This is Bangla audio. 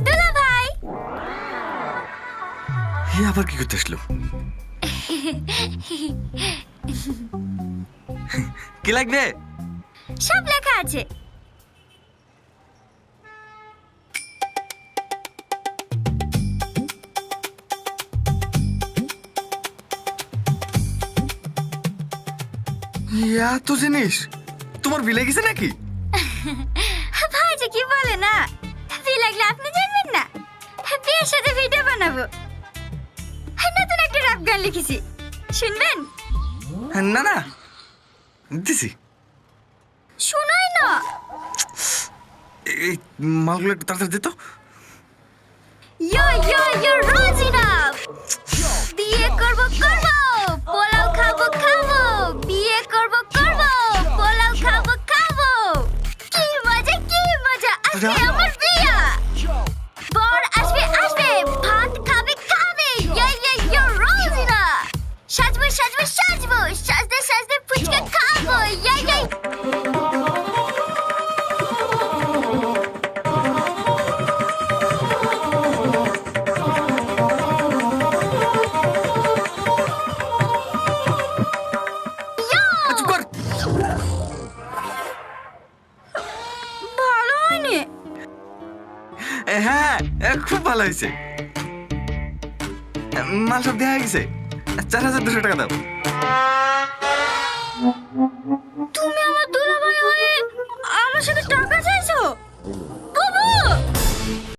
দুলা ভাই হে আবার কি করতে আসলো? কি লাগবে? সব লেখা আছে। এত জিনিস তোমার বিলে গেছে নাকি? ভাই যে কি বলে না, বিয়ে লাগলে আপনি জানবেন না? বিয়ের সাথে ভিডিও বানাবো। নতুন একটা রাপ গান লিখেছি, শুনবেন? না না, দিছি। শোনাই না। এই মালগুলো একটু তাড়াতাড়ি দিত। ইয়ো ইয়ো ইয়ো রোজিনা, বিয়ে করব করব, পোলাও খাবো খাবো, বিয়ে করব করব, পোলাও খাবো খাবো। কি মজা আজকে আমার বিয়া। বর আসবে আসবে, ভাত খাবে খাবে। ইয়ো ইয়ো ইয়ো রোজিনা, সাজবো সাজবো সাজবো, সাজতে সাজতে ফুচকা খাবো। ইয়ো ইয়ো। চুপ কর। ভালো হয়নি। হ্যাঁ খুব ভালো হয়েছে। মাল সব দেওয়া গেছে, 4200 টাকা দাও। তুমি আমার